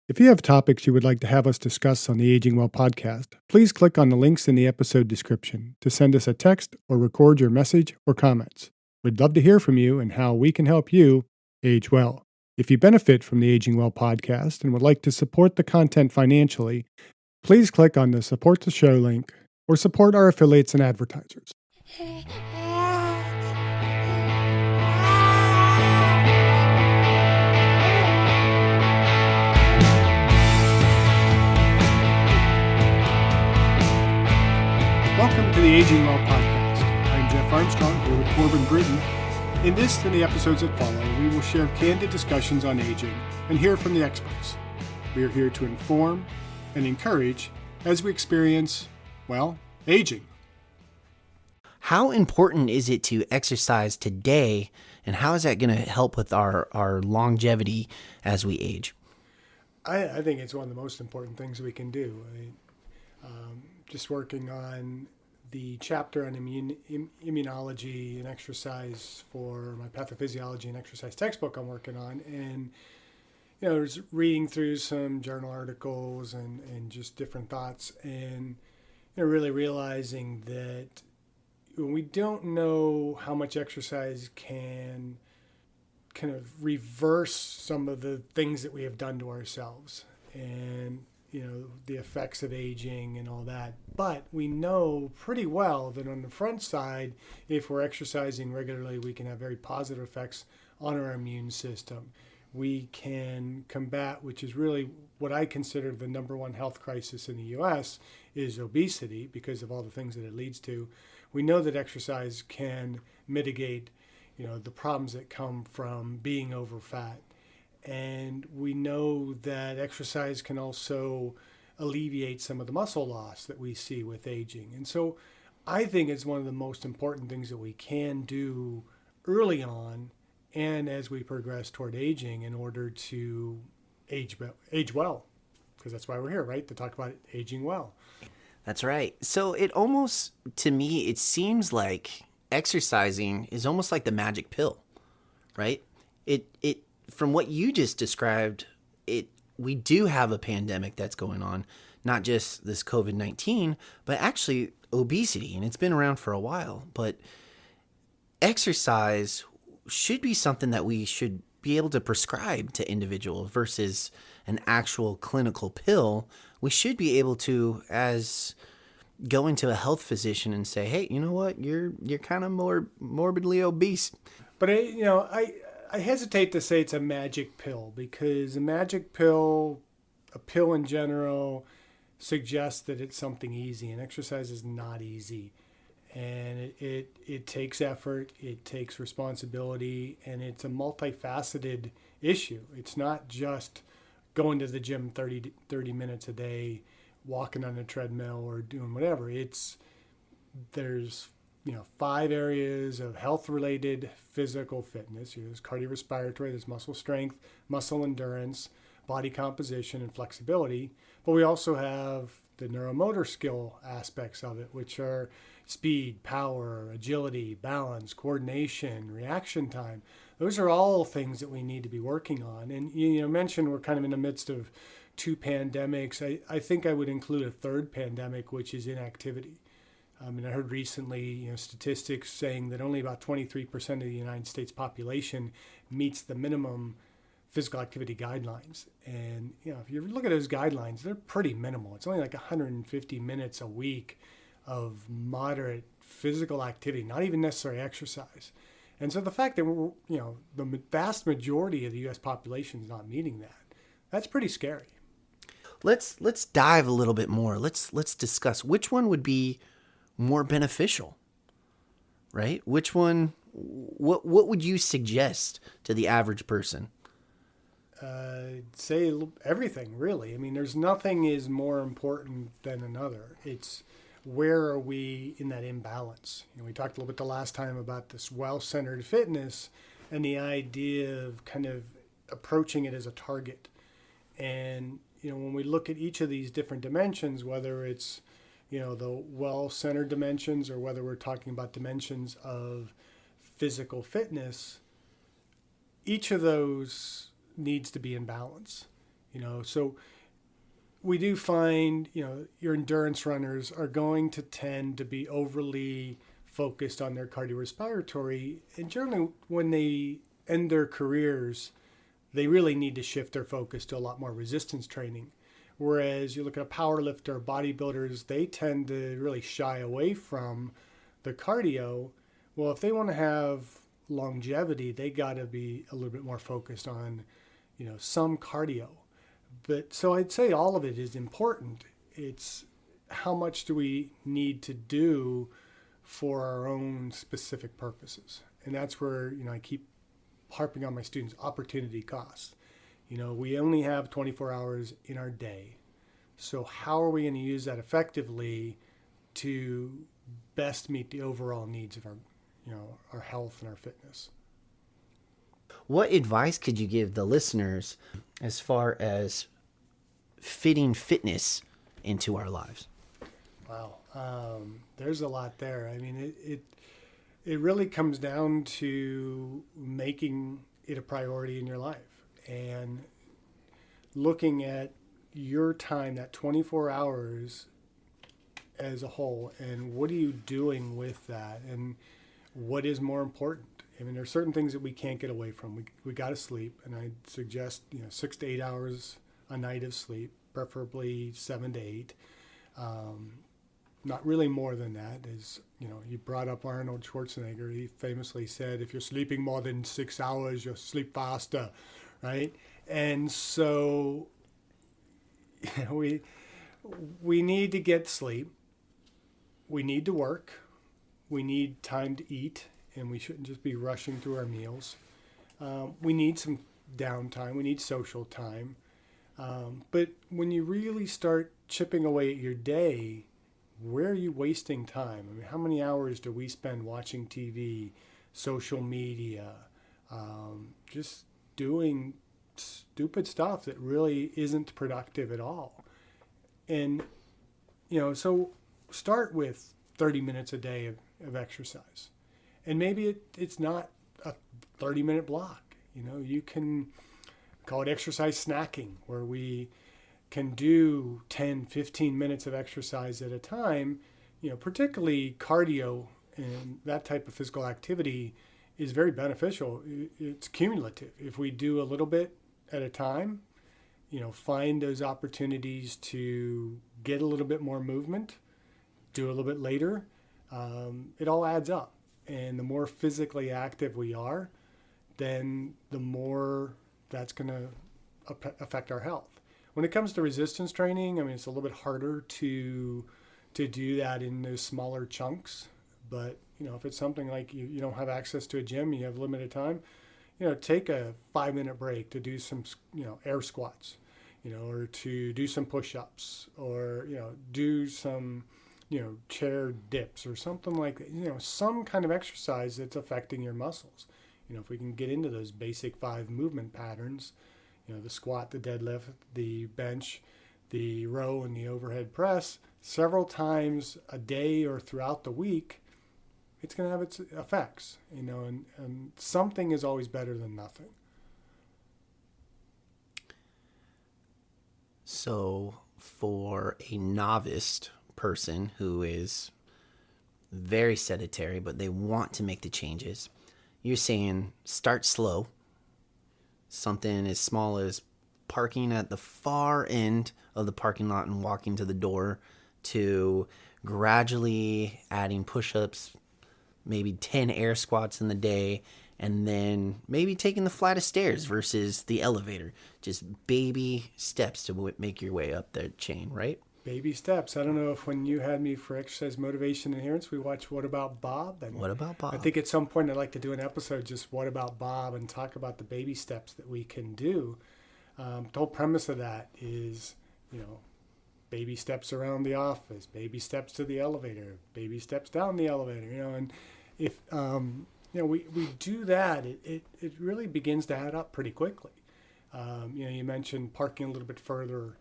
If you have topics you would like to have us discuss on the Aging Well podcast, please click on the links in the episode description to send us a text or record your message or comments. We'd love to hear from you and how we can help you age well. If you benefit from the Aging Well podcast and would like to support the content financially, please click on the Support the Show link or support our affiliates and advertisers. Welcome to the Aging Well podcast. I'm Jeff Armstrong here with Corbin Bruton. In this and the episodes that follow, we will share candid discussions on aging and hear from the experts. We are here to inform and encourage as we experience, aging. How important is it to exercise today, and how is that going to help with our longevity as we age? I think it's one of the most important things we can do. Just working on the chapter on immunology and exercise for my pathophysiology and exercise textbook I'm working on, and I was reading through some journal articles and just different thoughts, and really realizing that we don't know how much exercise can kind of reverse some of the things that we have done to ourselves, and the effects of aging and all that. But we know pretty well that on the front side, if we're exercising regularly, we can have very positive effects on our immune system. We can combat, which is really what I consider the number one health crisis in the U.S., is obesity, because of all the things that it leads to. We know that exercise can mitigate, the problems that come from being over fat. And we know that exercise can also alleviate some of the muscle loss that we see with aging. And so I think it's one of the most important things that we can do early on and as we progress toward aging in order to age well. Because that's why we're here, right? To talk about aging well. That's right. So it almost, to me, it seems like exercising is almost like the magic pill, right? It from what you just described, we do have a pandemic that's going on, not just this COVID-19, but actually obesity, and it's been around for a while. But exercise should be something that we should be able to prescribe to individuals versus an actual clinical pill. We should be able to, as go into a health physician and say, hey, you know what, you're kind of more morbidly obese. But I hesitate to say it's a magic pill, because a magic pill, a pill in general, suggests that it's something easy, and exercise is not easy. And it takes effort, it takes responsibility, and it's a multifaceted issue. It's not just going to the gym 30 minutes a day, walking on a treadmill, or doing whatever. There's 5 areas of health-related physical fitness. There's cardiorespiratory, there's muscle strength, muscle endurance, body composition, and flexibility. But we also have the neuromotor skill aspects of it, which are speed, power, agility, balance, coordination, reaction time. Those are all things that we need to be working on. And you mentioned we're kind of in the midst of 2 pandemics. I think I would include a third pandemic, which is inactivity. And I heard recently, statistics saying that only about 23% of the United States population meets the minimum physical activity guidelines. And, if you look at those guidelines, they're pretty minimal. It's only like 150 minutes a week of moderate physical activity, not even necessary exercise. And so the fact that the vast majority of the U.S. population is not meeting that, that's pretty scary. Let's dive a little bit more. Let's discuss which one would be more beneficial, right? Which one, what would you suggest to the average person? Say everything, really. I mean, there's nothing is more important than another. It's where are we in that imbalance? We talked a little bit the last time about this well-centered fitness and the idea of kind of approaching it as a target. And, when we look at each of these different dimensions, whether it's the well-centered dimensions or whether we're talking about dimensions of physical fitness, each of those needs to be in balance. So we do find, your endurance runners are going to tend to be overly focused on their cardiorespiratory. And generally, when they end their careers, they really need to shift their focus to a lot more resistance training. Whereas you look at a power lifter, bodybuilders, they tend to really shy away from the cardio. Well, if they want to have longevity, they got to be a little bit more focused on, some cardio. But so I'd say all of it is important. It's how much do we need to do for our own specific purposes. And that's where, I keep harping on my students, opportunity cost. We only have 24 hours in our day. So how are we going to use that effectively to best meet the overall needs of our health and our fitness? What advice could you give the listeners as far as fitting fitness into our lives? Wow. There's a lot there. I mean, it really comes down to making it a priority in your life and looking at your time, that 24 hours as a whole, and what are you doing with that, and what is more important. I mean, there's certain things that we can't get away from. We got to sleep, and I suggest 6 to 8 hours a night of sleep, preferably 7 to 8. Not really more than that. As you brought up Arnold Schwarzenegger. He famously said, "If you're sleeping more than 6 hours, you'll sleep faster," right? And so we need to get sleep. We need to work. We need time to eat, and we shouldn't just be rushing through our meals. We need some downtime. We need social time. But when you really start chipping away at your day, where are you wasting time? I mean, how many hours do we spend watching TV, social media, just doing stupid stuff that really isn't productive at all? And, so start with 30 minutes a day of exercise. And maybe it's not a 30-minute block. You can call it exercise snacking, where we can do 10, 15 minutes of exercise at a time. Particularly cardio and that type of physical activity is very beneficial. It's cumulative. If we do a little bit at a time, find those opportunities to get a little bit more movement, do a little bit later, it all adds up. And the more physically active we are, then the more that's going to affect our health. When it comes to resistance training, I mean, it's a little bit harder to do that in those smaller chunks. But, if it's something like you don't have access to a gym, you have limited time, take a 5-minute break to do some, air squats, or to do some push-ups, or, do some, chair dips or something like that, some kind of exercise that's affecting your muscles. If we can get into those basic 5 movement patterns, the squat, the deadlift, the bench, the row, and the overhead press several times a day or throughout the week, it's going to have its effects, and something is always better than nothing. So for a novice person who is very sedentary, but they want to make the changes, you're saying start slow. Something as small as parking at the far end of the parking lot and walking to the door, to gradually adding push-ups, maybe 10 air squats in the day, and then maybe taking the flight of stairs versus the elevator. Just baby steps to make your way up the chain, right? Baby steps. I don't know if when you had me for exercise motivation adherence, we watched What About Bob? And What About Bob? I think at some point I'd like to do an episode just What About Bob and talk about the baby steps that we can do. The whole premise of that is, baby steps around the office, baby steps to the elevator, baby steps down the elevator, and if, we do that, it really begins to add up pretty quickly. You mentioned parking a little bit further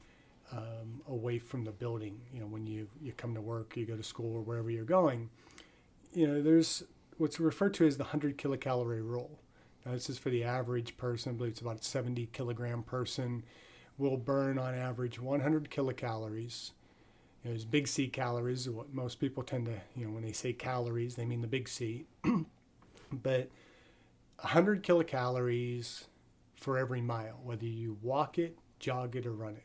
away from the building. When you come to work, you go to school, or wherever you're going, there's what's referred to as the 100 kilocalorie rule. Now, this is for the average person. I believe it's about a 70 kilogram person. will burn on average 100 kilocalories. There's big C calories, what most people tend to, when they say calories, they mean the big C. But 100 kilocalories for every mile, whether you walk it, jog it, or run it.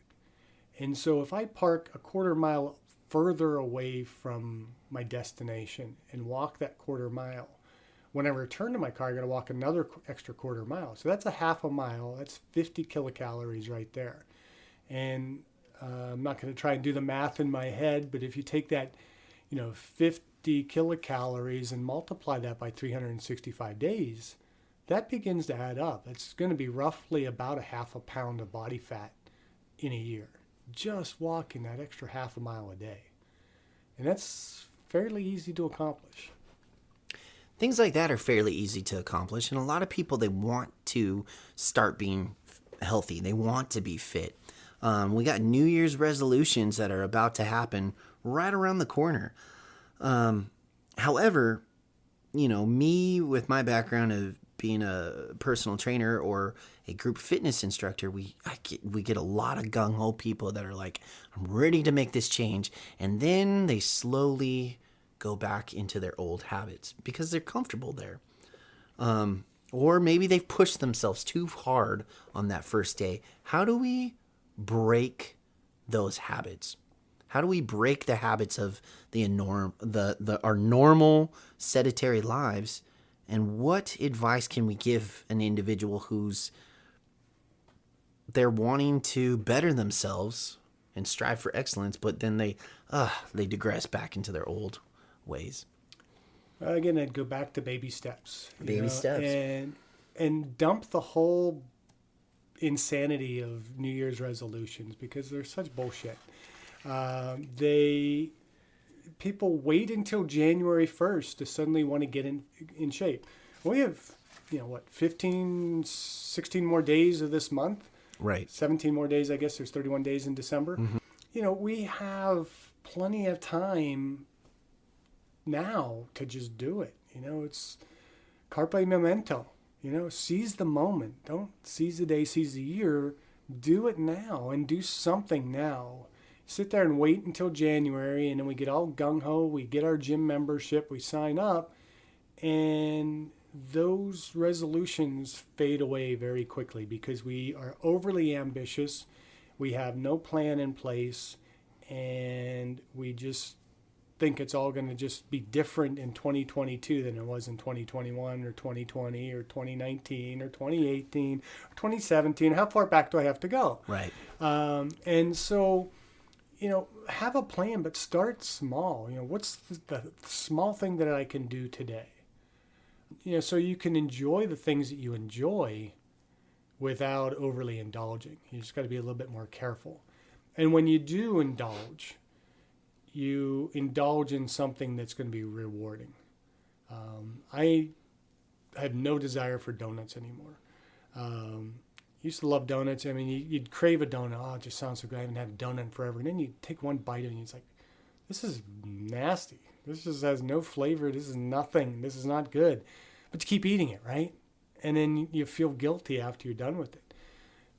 And so if I park a quarter mile further away from my destination and walk that quarter mile, when I return to my car, I got to walk another extra quarter mile. So that's a half a mile. That's 50 kilocalories right there. And I'm not going to try and do the math in my head, but if you take that, 50 kilocalories and multiply that by 365 days, that begins to add up. It's going to be roughly about a half a pound of body fat in a year, just walking that extra half a mile a day. And that's fairly easy to accomplish. Things like that are fairly easy to accomplish. And a lot of people, they want to start being healthy. They want to be fit. We got New Year's resolutions that are about to happen right around the corner. However, me with my background of being a personal trainer or a group fitness instructor, we get a lot of gung-ho people that are like, I'm ready to make this change. And then they slowly go back into their old habits because they're comfortable there. Or maybe they've pushed themselves too hard on that first day. How do we break those habits? How do we break the habits of our normal sedentary lives? And what advice can we give an individual who's they're wanting to better themselves and strive for excellence, but then they digress back into their old ways? Again, I'd go back to baby steps. Baby steps. And dump the whole insanity of New Year's resolutions because they're such bullshit. People wait until January 1st to suddenly want to get in shape. We have, 15, 16 more days of this month. Right. 17 more days, I guess. There's 31 days in December. Mm-hmm. We have plenty of time now to just do it. It's carpe memento. Seize the moment. Don't seize the day, seize the year. Do it now and do something now. Sit there and wait until January, and then we get all gung-ho. We get our gym membership. We sign up, and those resolutions fade away very quickly because we are overly ambitious. We have no plan in place, and we just think it's all going to just be different in 2022 than it was in 2021 or 2020 or 2019 or 2018 or 2017. How far back do I have to go? Right. And so, have a plan, but start small. What's the small thing that I can do today? So you can enjoy the things that you enjoy without overly indulging. You just got to be a little bit more careful. And when you do indulge, you indulge in something that's going to be rewarding. I have no desire for donuts anymore. Used to love donuts. I mean, you'd crave a donut. Oh, it just sounds so good. I haven't had a donut in forever. And then you take one bite of it and it's like, this is nasty. This just has no flavor. This is nothing. This is not good. But you keep eating it, right? And then you feel guilty after you're done with it.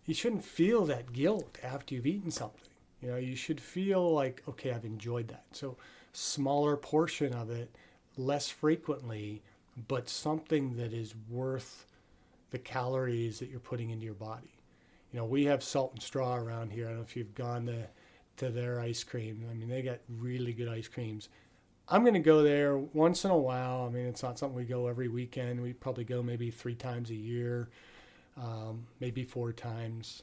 You shouldn't feel that guilt after you've eaten something. You should feel like, okay, I've enjoyed that. So smaller portion of it, less frequently, but something that is worth the calories that you're putting into your body. We have Salt and Straw around here. I don't know if you've gone to their ice cream. I mean, they got really good ice creams. I'm going to go there once in a while. I mean, it's not something we go every weekend. We probably go maybe 3 times a year, maybe 4 times.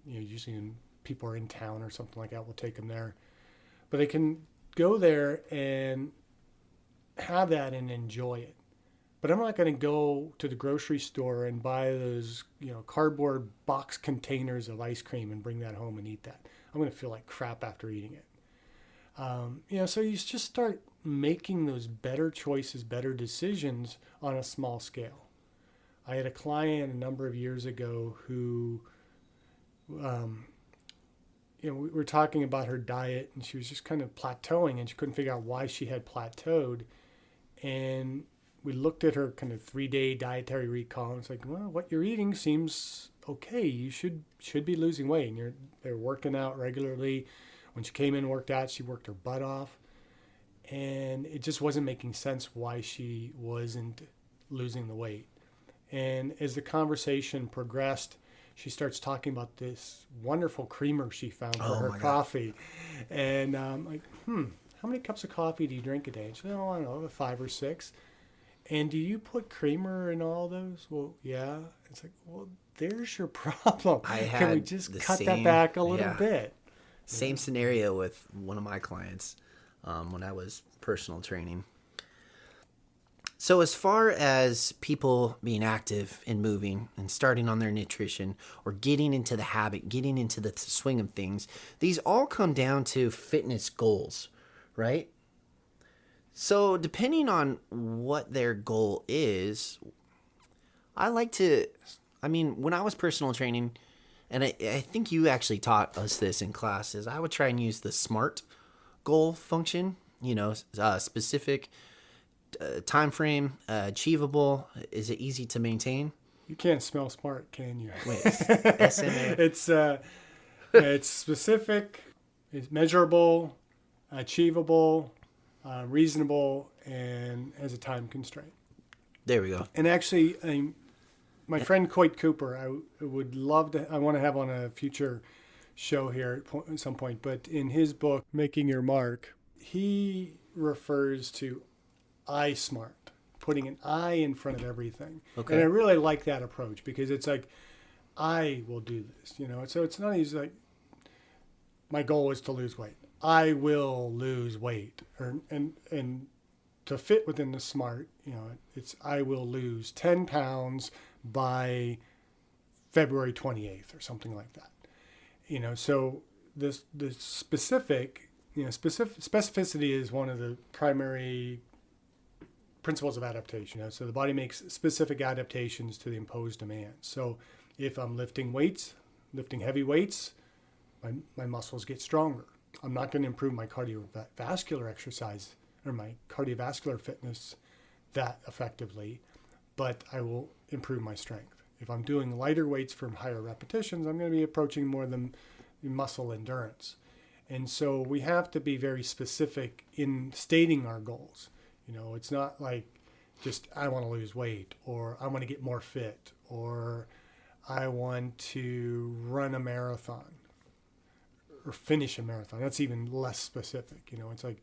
Usually when people are in town or something like that, we'll take them there. But they can go there and have that and enjoy it. But I'm not going to go to the grocery store and buy those, cardboard box containers of ice cream and bring that home and eat that. I'm going to feel like crap after eating it. So you just start making those better choices, better decisions on a small scale. I had a client a number of years ago who, we were talking about her diet, and she was just kind of plateauing, and she couldn't figure out why she had plateaued. And we looked at her kind of 3-day dietary recall, and it's like, well, what you're eating seems okay, you should be losing weight, and they're working out regularly. When she came in and worked out, she worked her butt off, and it just wasn't making sense why she wasn't losing the weight. And as the conversation progressed, she starts talking about this wonderful creamer she found for her coffee. And I'm like, how many cups of coffee do you drink a day? And she said, I don't know, 5 or 6. And do you put creamer in all those? Well, yeah. It's like, well, there's your problem. Can we just cut that back a little bit? Same scenario with one of my clients when I was personal training. So as far as people being active and moving and starting on their nutrition or getting into the habit, getting into the swing of things, these all come down to fitness goals, right? So depending on what their goal is, when I was personal training, and I think you actually taught us this in classes, I would try and use the SMART goal function, specific, time frame, achievable, is it easy to maintain? You can't smell smart, can you? Wait, SMA. It's specific, it's measurable, achievable, reasonable, and has a time constraint. There we go. And actually, my friend Coit Cooper, I want to have on a future show here at some point, but in his book, Making Your Mark, he refers to I SMART, putting an I in front of everything. Okay. And I really like that approach because it's like, I will do this, So it's not easy like, my goal is to lose weight. I will lose weight. And to fit within the SMART, it's I will lose 10 pounds by February 28th or something like that. So the specific, specificity is one of the primary principles of adaptation. So the body makes specific adaptations to the imposed demands. So if I'm lifting heavy weights, my muscles get stronger. I'm not going to improve my cardiovascular exercise or my cardiovascular fitness that effectively, but I will improve my strength. If I'm doing lighter weights for higher repetitions, I'm going to be approaching more than muscle endurance. And so we have to be very specific in stating our goals. It's not like just I want to lose weight or I want to get more fit or I want to run a marathon or finish a marathon. That's even less specific. It's like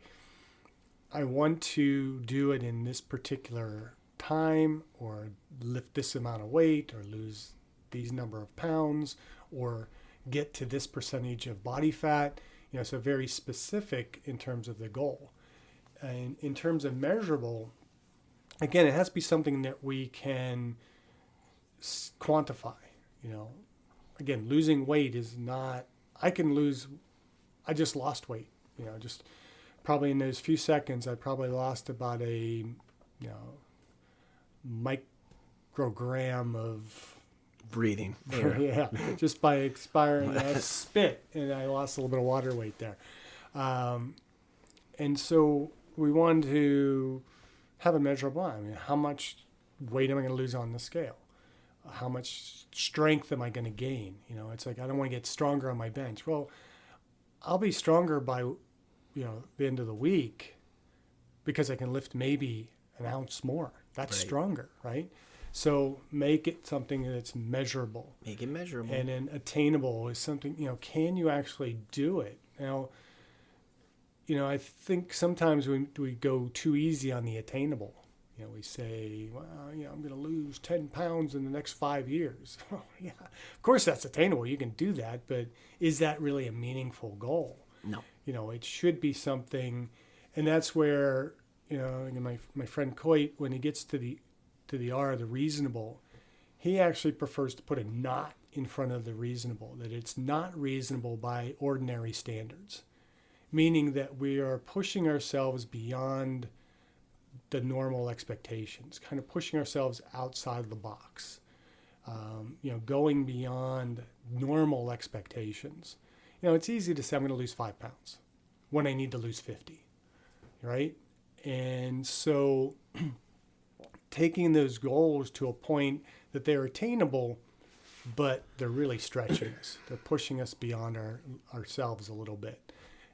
I want to do it in this particular time or lift this amount of weight or lose these number of pounds or get to this percentage of body fat. So very specific in terms of the goal. And in terms of measurable, again, it has to be something that we can quantify. Again, losing weight is not, I just lost weight, just probably in those few seconds, I probably lost about a, microgram of breathing. Yeah, just by expiring that spit, and I lost a little bit of water weight there. And so we wanted to have a measurable. How much weight am I going to lose on the scale? How much strength am I going to gain? It's like I don't want to get stronger on my bench. Well, I'll be stronger by, the end of the week because I can lift maybe an ounce more. That's right. Stronger, right? So make it something that's measurable. Make it measurable. And then attainable is something, can you actually do it? Now, I think sometimes we go too easy on the attainable. We say, well, I'm going to lose 10 pounds in the next 5 years. Oh, yeah, of course that's attainable. You can do that, but is that really a meaningful goal? No. It should be something, and that's where, my friend Coit, when he gets to the R, the reasonable, he actually prefers to put a not in front of the reasonable, that it's not reasonable by ordinary standards, meaning that we are pushing ourselves beyond the normal expectations, kind of pushing ourselves outside of the box, going beyond normal expectations. It's easy to say I'm going to lose 5 pounds when I need to lose 50, right? And so taking those goals to a point that they're attainable but they're really stretching us. They're pushing us beyond ourselves a little bit.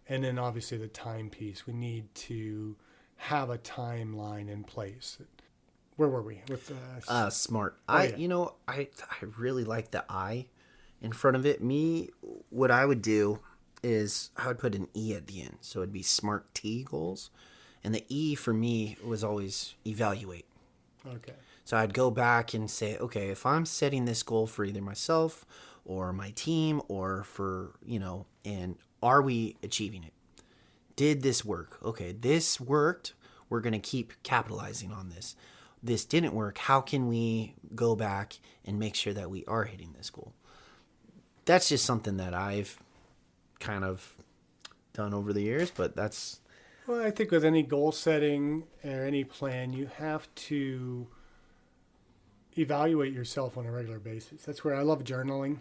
And then obviously the time piece. We need to have a timeline in place. Where were we with smart? Yeah. I really like the I in front of it. What I would do is I would put an E at the end, so it'd be SMART T goals, and the E for me was always evaluate. Okay. So I'd go back and say, okay, if I'm setting this goal for either myself or my team or for, and are we achieving it? Did this work? Okay, this worked. We're going to keep capitalizing on this. This didn't work. How can we go back and make sure that we are hitting this goal? That's just something that I've kind of done over the years, but that's... Well, I think with any goal setting or any plan, you have to evaluate yourself on a regular basis. That's where I love journaling.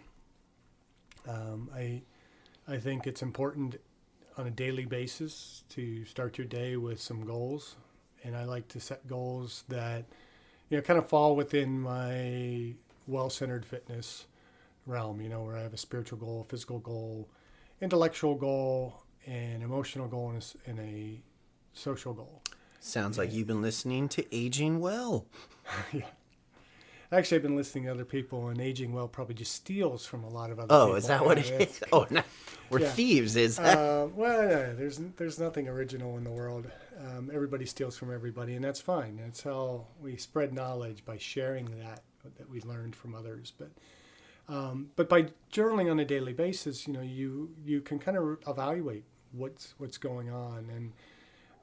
I think it's important on a daily basis to start your day with some goals. And I like to set goals that, kind of fall within my well-centered fitness realm, where I have a spiritual goal, physical goal, intellectual goal, an emotional goal, and a social goal. Sounds like you've been listening to Aging Well. Yeah. Actually, I've been listening to other people, and Aging Well probably just steals from a lot of other people. Oh, is that what it is? Oh, no. We're thieves, is that? Well, there's nothing original in the world. Everybody steals from everybody, and that's fine. That's how we spread knowledge, by sharing that we learned from others. But by journaling on a daily basis, you can kind of evaluate what's going on, and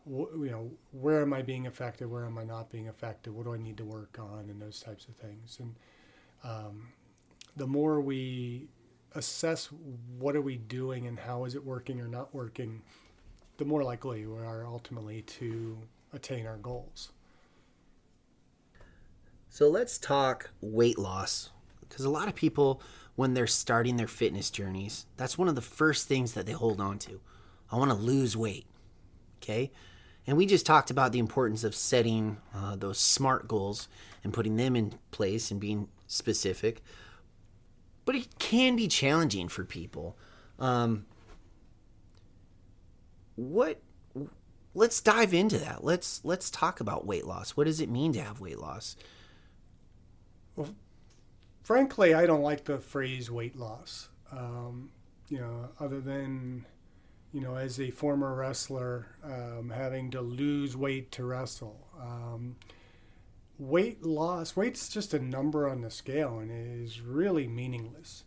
where am I being affected, where am I not being affected, what do I need to work on, and those types of things. And the more we assess what are we doing and how is it working or not working, the more likely we are ultimately to attain our goals. So let's talk weight loss, because a lot of people, when they're starting their fitness journeys, that's one of the first things that they hold on to. I want to lose weight. Okay? And we just talked about the importance of setting those SMART goals and putting them in place and being specific. But it can be challenging for people. Let's dive into that. Let's talk about weight loss. What does it mean to have weight loss? Well, frankly, I don't like the phrase weight loss. Other than, as a former wrestler, having to lose weight to wrestle. Weight loss, weight's just a number on the scale, and it is really meaningless.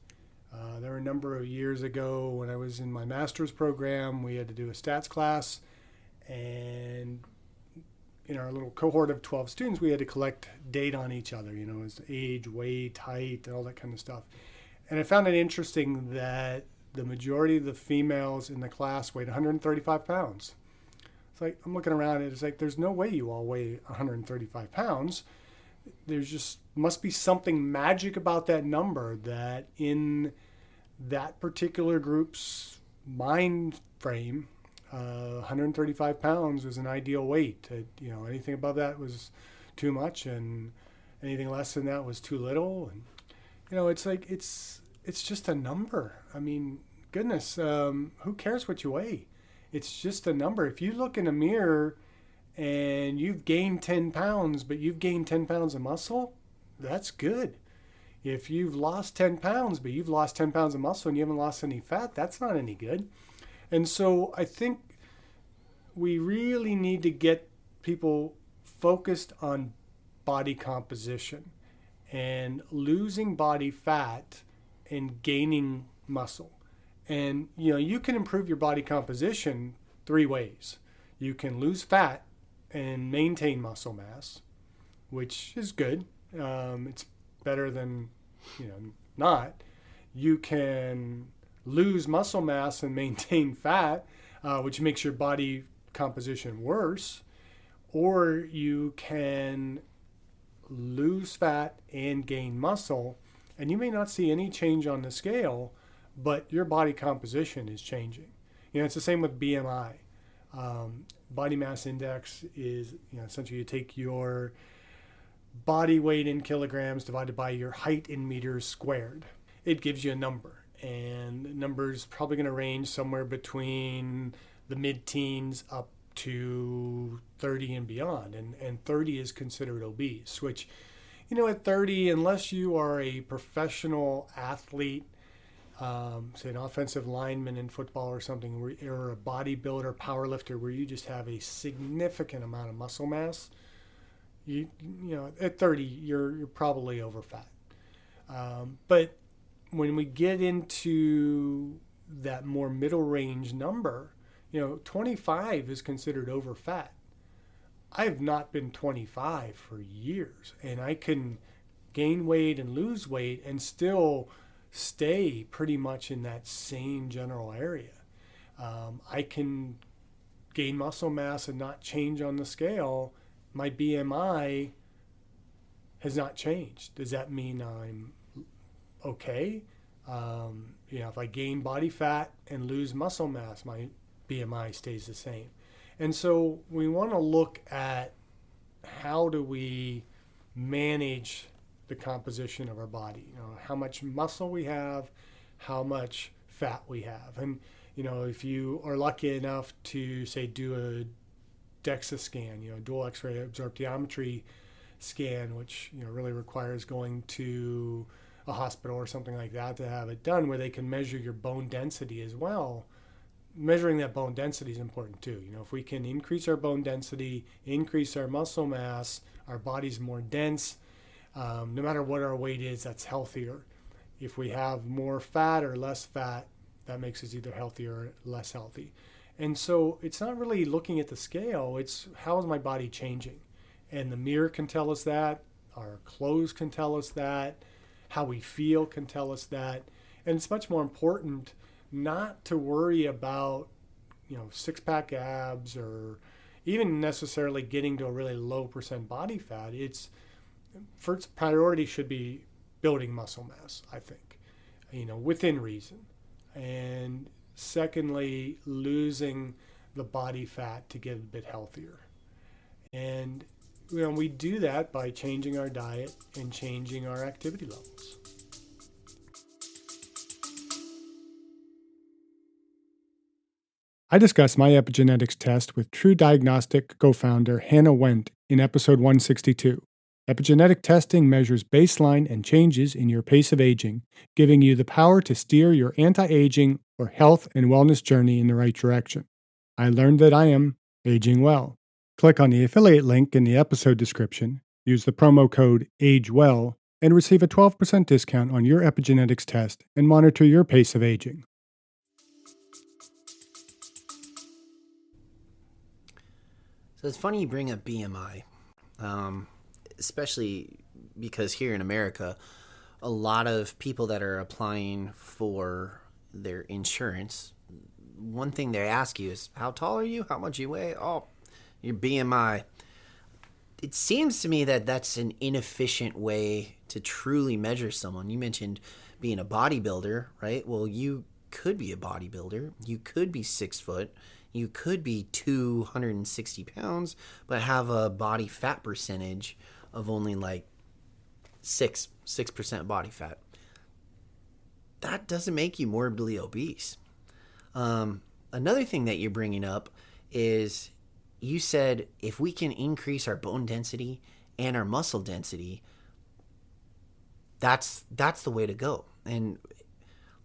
There were a number of years ago when I was in my master's program, we had to do a stats class, and in our little cohort of 12 students, we had to collect data on each other, as age, weight, height, and all that kind of stuff. And I found it interesting that the majority of the females in the class weighed 135 pounds. It's like, I'm looking around and it's like, there's no way you all weigh 135 pounds. There's just must be something magic about that number that in that particular group's mind frame, 135 pounds was an ideal weight. Anything above that was too much, and anything less than that was too little. And it's like it's just a number. I mean, goodness, who cares what you weigh? It's just a number. If you look in a mirror and you've gained 10 pounds, but you've gained 10 pounds of muscle, that's good. If you've lost 10 pounds, but you've lost 10 pounds of muscle and you haven't lost any fat, that's not any good. And so I think we really need to get people focused on body composition and losing body fat and gaining muscle. And, you can improve your body composition 3 ways. You can lose fat and maintain muscle mass, which is good. It's better than, not. You can lose muscle mass and maintain fat, which makes your body composition worse. Or you can lose fat and gain muscle, and you may not see any change on the scale, but your body composition is changing. It's the same with BMI. Body mass index is, essentially you take your body weight in kilograms divided by your height in meters squared. It gives you a number. And the number's probably going to range somewhere between the mid-teens up to 30 and beyond. And 30 is considered obese, which, at 30, unless you are a professional athlete, say an offensive lineman in football or something, or a bodybuilder, powerlifter, where you just have a significant amount of muscle mass, at 30, you're probably over fat. But when we get into that more middle range number, 25 is considered over fat. I have not been 25 for years, and I can gain weight and lose weight and still stay pretty much in that same general area. I can gain muscle mass and not change on the scale. My BMI has not changed. Does that mean I'm okay? If I gain body fat and lose muscle mass, my BMI stays the same. And so we want to look at how do we manage the composition of our body, how much muscle we have, how much fat we have. And, if you are lucky enough to, say, do a DEXA scan, dual X-ray absorptiometry scan, which, really requires going to a hospital or something like that to have it done, where they can measure your bone density as well. Measuring that bone density is important too. If we can increase our bone density, increase our muscle mass, our body's more dense, no matter what our weight is, that's healthier. If we have more fat or less fat, that makes us either healthier or less healthy. And so it's not really looking at the scale, it's how is my body changing? And the mirror can tell us that, our clothes can tell us that, how we feel can tell us that. And it's much more important not to worry about, six-pack abs or even necessarily getting to a really low percent body fat. It's first priority should be building muscle mass, I think, within reason. And secondly, losing the body fat to get a bit healthier. And we do that by changing our diet and changing our activity levels. I discussed my epigenetics test with True Diagnostic co-founder Hannah Wendt in episode 162. Epigenetic testing measures baseline and changes in your pace of aging, giving you the power to steer your anti-aging or health and wellness journey in the right direction. I learned that I am aging well. Click on the affiliate link in the episode description, use the promo code AGEWELL, and receive a 12% discount on your epigenetics test and monitor your pace of aging. So it's funny you bring up BMI, especially because here in America, a lot of people that are applying for their insurance, one thing they ask you is, how tall are you? How much you weigh? Oh, your BMI. It seems to me that that's an inefficient way to truly measure someone. You mentioned being a bodybuilder, right? Well, you could be a bodybuilder. You could be 6 foot. You could be 260 pounds, but have a body fat percentage of only like 6% body fat. That doesn't make you morbidly obese. Another thing that you're bringing up is you said if we can increase our bone density and our muscle density, that's the way to go. And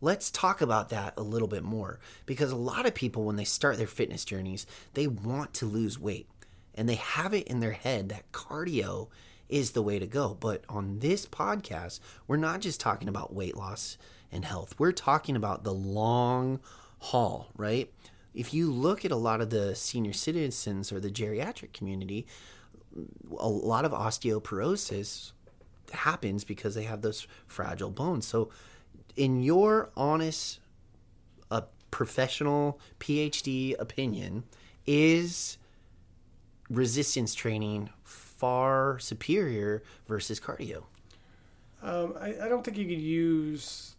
let's talk about that a little bit more, because a lot of people, when they start their fitness journeys, they want to lose weight and they have it in their head that cardio is the way to go. But on this podcast, we're not just talking about weight loss and health. We're talking about the long haul, right? If you look at a lot of the senior citizens or the geriatric community, a lot of osteoporosis happens because they have those fragile bones. So in your honest, professional PhD opinion, is resistance training far superior versus cardio? I don't think you could use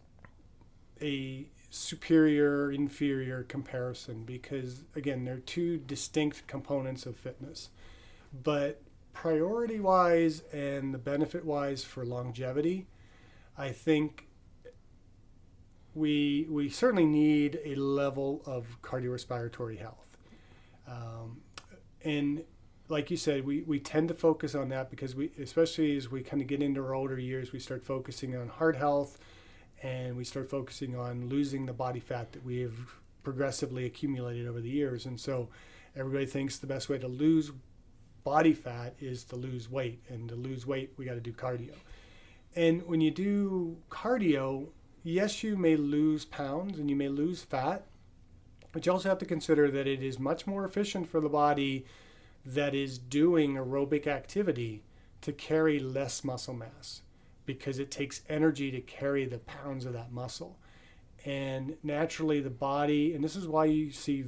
a superior, inferior comparison because, again, they're two distinct components of fitness. But priority wise and the benefit wise for longevity, I think we certainly need a level of cardiorespiratory health. And like you said, we tend to focus on that because especially as we kind of get into our older years, we start focusing on heart health, and we start focusing on losing the body fat that we have progressively accumulated over the years. And so everybody thinks the best way to lose body fat is to lose weight. And to lose weight, we got to do cardio. And when you do cardio, yes, you may lose pounds and you may lose fat, but you also have to consider that it is much more efficient for the body that is doing aerobic activity to carry less muscle mass, because it takes energy to carry the pounds of that muscle. And naturally the body, and this is why you see,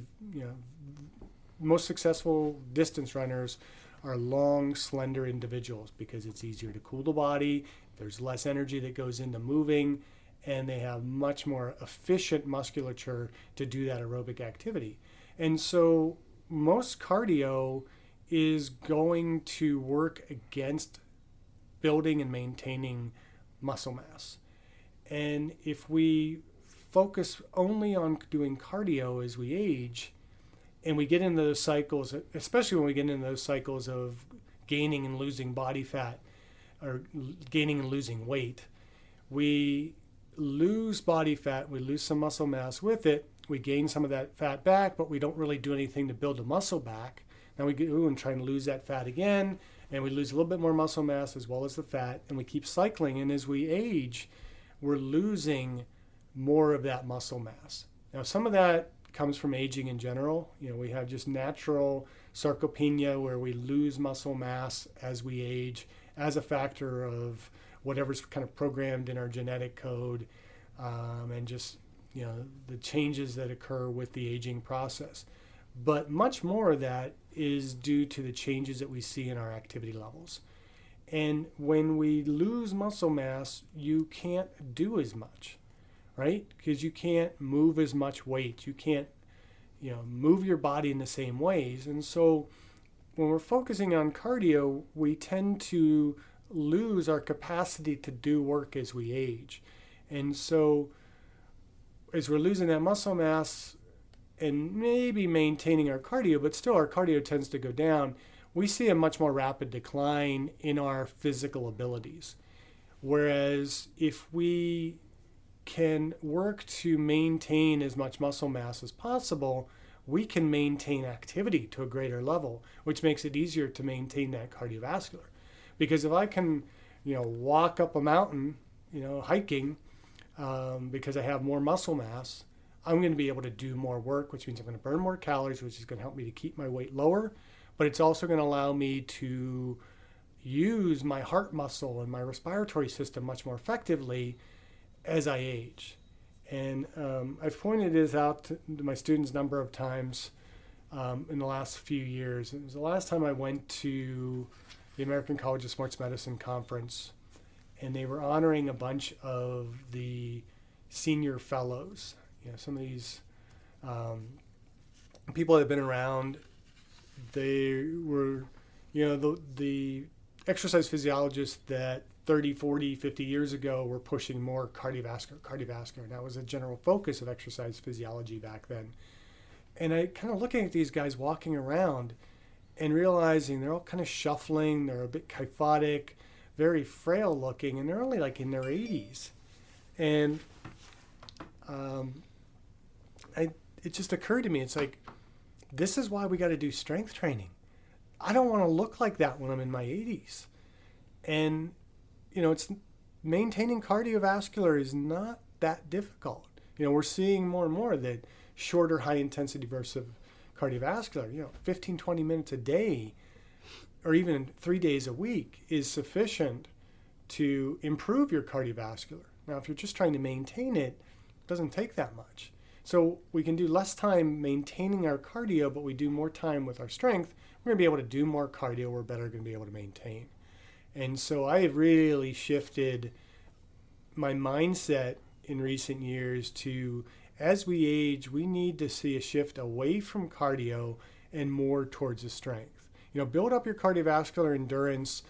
most successful distance runners are long, slender individuals, because it's easier to cool the body, there's less energy that goes into moving, and they have much more efficient musculature to do that aerobic activity. And so most cardio is going to work against building and maintaining muscle mass. And if we focus only on doing cardio as we age, and we get into those cycles, especially when we get into those cycles of gaining and losing body fat or gaining and losing weight, we lose body fat, we lose some muscle mass with it, we gain some of that fat back, but we don't really do anything to build the muscle back. Now we go and try and lose that fat again, and we lose a little bit more muscle mass as well as the fat, and we keep cycling. And as we age, we're losing more of that muscle mass. Now some of that comes from aging in general. We have just natural sarcopenia where we lose muscle mass as we age as a factor of whatever's kind of programmed in our genetic code, and just the changes that occur with the aging process. But much more of that is due to the changes that we see in our activity levels. And when we lose muscle mass, you can't do as much, right? Because you can't move as much weight. You can't, move your body in the same ways. And so when we're focusing on cardio, we tend to lose our capacity to do work as we age. And so as we're losing that muscle mass and maybe maintaining our cardio, but still our cardio tends to go down, we see a much more rapid decline in our physical abilities. Whereas if we can work to maintain as much muscle mass as possible, we can maintain activity to a greater level, which makes it easier to maintain that cardiovascular. Because if I can, walk up a mountain, hiking, because I have more muscle mass, I'm going to be able to do more work, which means I'm going to burn more calories, which is going to help me to keep my weight lower. But it's also going to allow me to use my heart muscle and my respiratory system much more effectively as I age. And I've pointed this out to my students a number of times in the last few years. It was the last time I went to the American College of Sports Medicine conference, and they were honoring a bunch of the senior fellows. Some of these people that have been around, they were, the exercise physiologists that 30, 40, 50 years ago were pushing more cardiovascular. And that was a general focus of exercise physiology back then. And I kind of looking at these guys walking around and realizing they're all kind of shuffling, they're a bit kyphotic, very frail looking, and they're only like in their 80s. And it just occurred to me, it's like, this is why we got to do strength training. I don't want to look like that when I'm in my 80s. And, it's maintaining cardiovascular is not that difficult. We're seeing more and more that shorter high intensity bursts of cardiovascular, 15, 20 minutes a day, or even 3 days a week is sufficient to improve your cardiovascular. Now, if you're just trying to maintain it, it doesn't take that much. So we can do less time maintaining our cardio, but we do more time with our strength. We're going to be able to do more cardio. We're better going to be able to maintain. And so I have really shifted my mindset in recent years to, as we age, we need to see a shift away from cardio and more towards the strength. Build up your cardiovascular endurance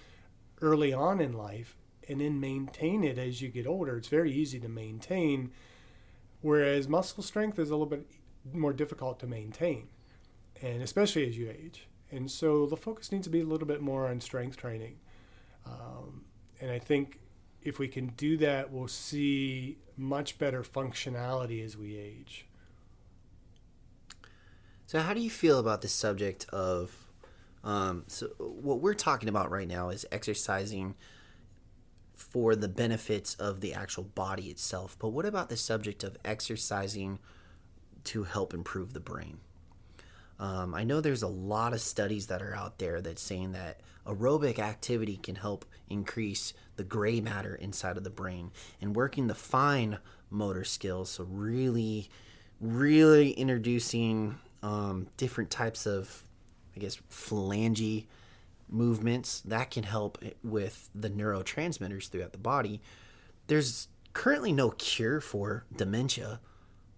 early on in life and then maintain it as you get older. It's very easy to maintain, whereas muscle strength is a little bit more difficult to maintain, and especially as you age. And so the focus needs to be a little bit more on strength training. And I think if we can do that, we'll see much better functionality as we age. So how do you feel about the subject of, so what we're talking about right now is exercising for the benefits of the actual body itself. But what about the subject of exercising to help improve the brain? I know there's a lot of studies that are out there that's saying that aerobic activity can help increase the gray matter inside of the brain and working the fine motor skills. So really, really introducing different types of, I guess, phalange movements that can help with the neurotransmitters throughout the body. There's currently no cure for dementia,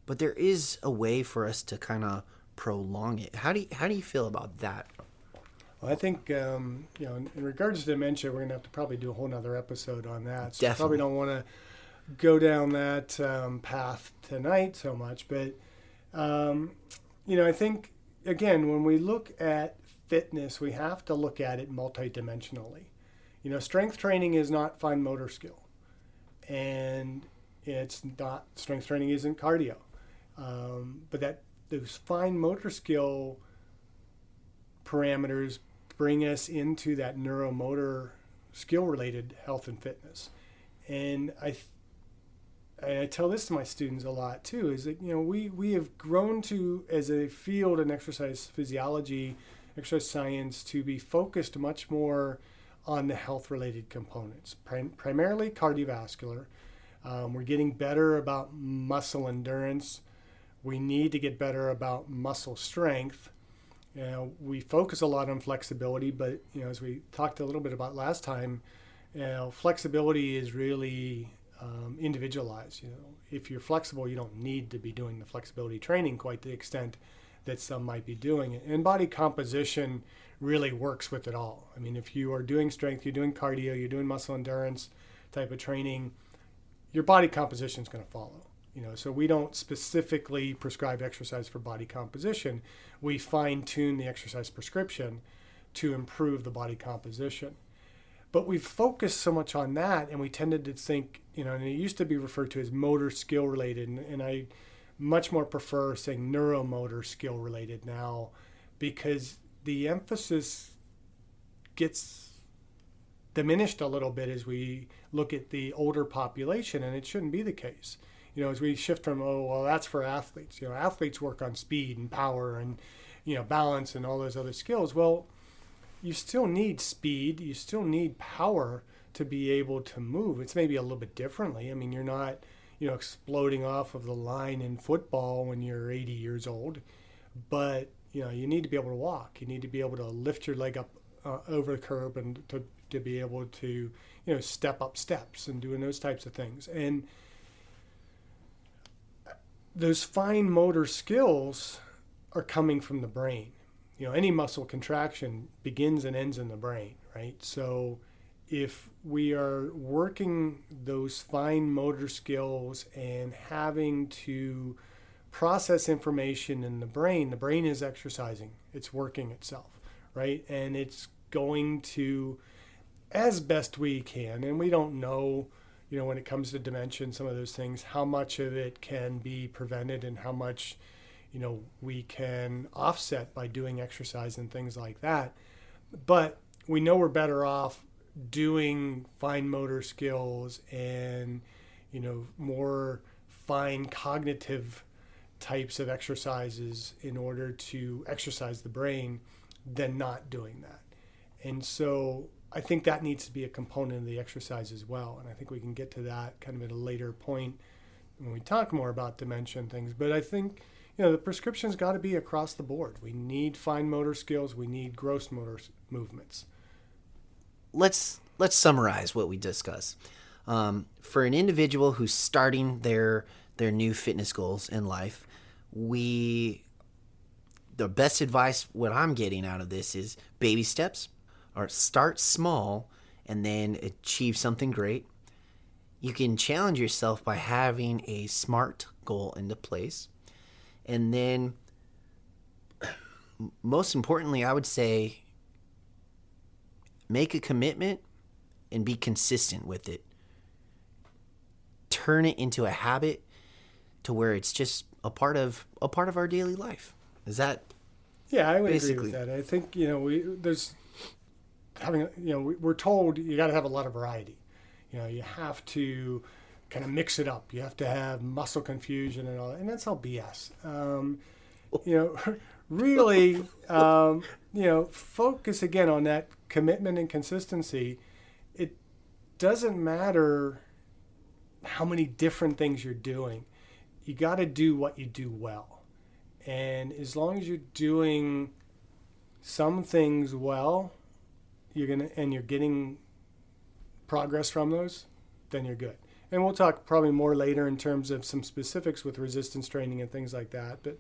but there is a way for us to kind of prolong it. How do you feel about that? Well, I think in regards to dementia, we're going to have to probably do a whole nother episode on that. So Definitely. probably don't want to go down that path tonight so much. But I think again, when we look at fitness, we have to look at it multidimensionally. Strength training is not fine motor skill, and it's not, strength training isn't cardio, but those fine motor skill parameters bring us into that neuromotor skill related health and fitness. And I tell this to my students a lot too, is that we have grown to, as a field in exercise physiology, exercise science, to be focused much more on the health related components, primarily cardiovascular. We're getting better about muscle endurance. We need to get better about muscle strength. We focus a lot on flexibility, but as we talked a little bit about last time, flexibility is really individualized. If you're flexible, you don't need to be doing the flexibility training quite to the extent that some might be doing it. And body composition really works with it all. I mean, if you are doing strength, you're doing cardio, you're doing muscle endurance type of training, your body composition is going to follow. So we don't specifically prescribe exercise for body composition. We fine tune the exercise prescription to improve the body composition. But we've focused so much on that, and we tended to think, and it used to be referred to as motor skill related, and I much more prefer saying neuromotor skill related now, because the emphasis gets diminished a little bit as we look at the older population, and it shouldn't be the case. As we shift from, that's for athletes. Athletes work on speed and power and, balance and all those other skills. Well, you still need speed. You still need power to be able to move. It's maybe a little bit differently. I mean, you're not, exploding off of the line in football when you're 80 years old, but, you need to be able to walk. You need to be able to lift your leg up over the curb and to be able to, step up steps and doing those types of things. And those fine motor skills are coming from the brain. Any muscle contraction begins and ends in the brain, right? So if we are working those fine motor skills and having to process information in the brain is exercising. It's working itself, right? And it's going to, as best we can, and we don't know, when it comes to dementia and some of those things, how much of it can be prevented and how much, we can offset by doing exercise and things like that. But we know we're better off doing fine motor skills and, more fine cognitive types of exercises in order to exercise the brain than not doing that. And so I think that needs to be a component of the exercise as well. And I think we can get to that kind of at a later point when we talk more about dementia and things. But I think, the prescription's got to be across the board. We need fine motor skills. We need gross motor movements. Let's summarize what we discussed. For an individual who's starting their new fitness goals in life, we the best advice, what I'm getting out of this is baby steps, or start small and then achieve something great. You can challenge yourself by having a SMART goal into place. And then, most importantly, I would say make a commitment and be consistent with it. Turn it into a habit to where it's just a part of our daily life. Is that? Yeah, I would agree basically with that. I think we're told you got to have a lot of variety. You have to kind of mix it up. You have to have muscle confusion and all that, and that's all BS. Really, focus again on that commitment and consistency. It doesn't matter how many different things you're doing. You got to do what you do well. And as long as you're doing some things well, you're getting progress from those, then you're good. And we'll talk probably more later in terms of some specifics with resistance training and things like that. But,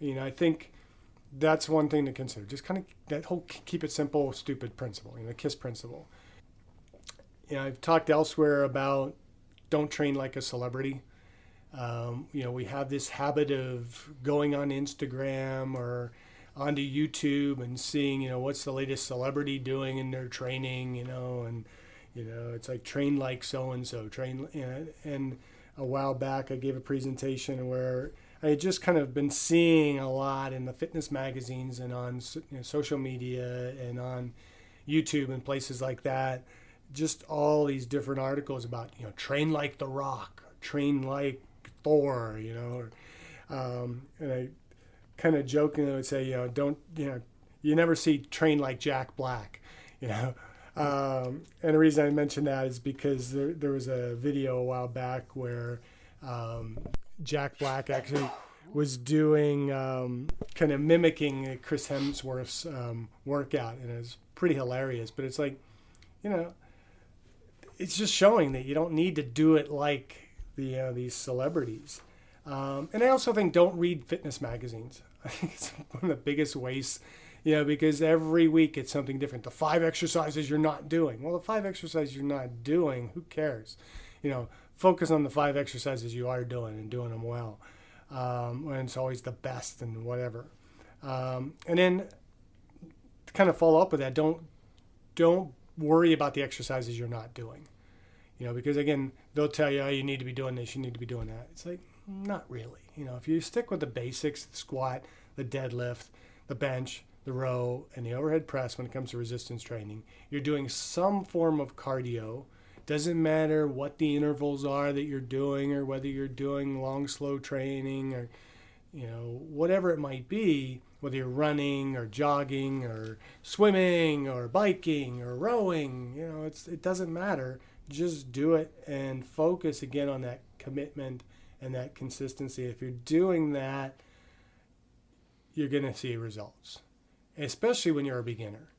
I think that's one thing to consider. Just kind of that whole keep it simple, stupid principle, the KISS principle. I've talked elsewhere about don't train like a celebrity. We have this habit of going on Instagram or onto YouTube and seeing, what's the latest celebrity doing in their training, and, it's like train like so-and-so, and a while back I gave a presentation where I had just kind of been seeing a lot in the fitness magazines and on social media and on YouTube and places like that, just all these different articles about, train like The Rock, train like Thor, and I kind of jokingly would say, you never see train like Jack Black, and the reason I mention that is because there was a video a while back where Jack Black actually was doing kind of mimicking Chris Hemsworth's workout, and it was pretty hilarious. But it's like, it's just showing that you don't need to do it like these celebrities. And I also think don't read fitness magazines. I think it's one of the biggest wastes, because every week it's something different. The 5 exercises you're not doing. Well, the 5 exercises you're not doing, who cares? Focus on the 5 exercises you are doing and doing them well. And it's always the best and whatever. And then to kind of follow up with that, don't worry about the exercises you're not doing. Because again, they'll tell you, oh, you need to be doing this, you need to be doing that. It's like, not really. If you stick with the basics, the squat, the deadlift, the bench, the row, and the overhead press when it comes to resistance training, you're doing some form of cardio. Doesn't matter what the intervals are that you're doing, or whether you're doing long, slow training, or, whatever it might be, whether you're running or jogging or swimming or biking or rowing, it doesn't matter. Just do it and focus again on that commitment and that consistency. If you're doing that, you're going to see results, especially when you're a beginner.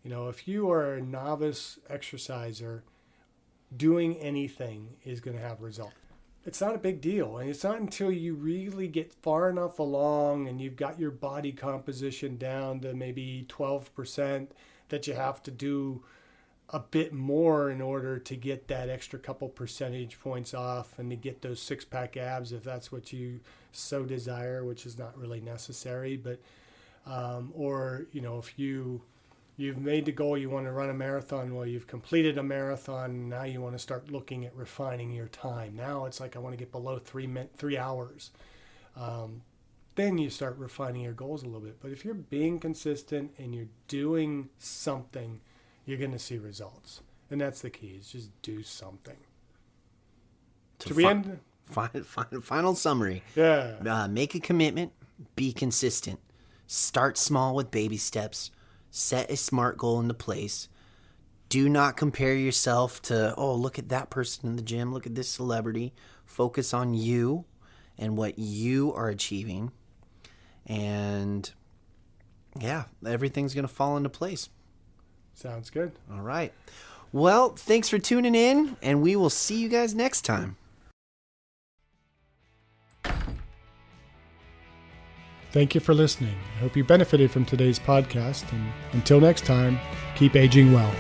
If you are a novice exerciser, doing anything is going to have results. It's not a big deal. And it's not until you really get far enough along and you've got your body composition down to maybe 12% that you have to do a bit more in order to get that extra couple percentage points off and to get those 6-pack abs if that's what you so desire, which is not really necessary. But or if you've made the goal, you want to run a marathon, well, you've completed a marathon, now you want to start looking at refining your time. Now it's like, I want to get below 3 hours. Then you start refining your goals a little bit. But if you're being consistent and you're doing something, you're going to see results. And that's the key, is just do something. Should we end? Final summary. Yeah. Make a commitment. Be consistent. Start small with baby steps. Set a SMART goal into place. Do not compare yourself to, oh, look at that person in the gym. Look at this celebrity. Focus on you and what you are achieving. And yeah, everything's going to fall into place. Sounds good. All right. Well, thanks for tuning in, and we will see you guys next time. Thank you for listening. I hope you benefited from today's podcast. And until next time, keep aging well.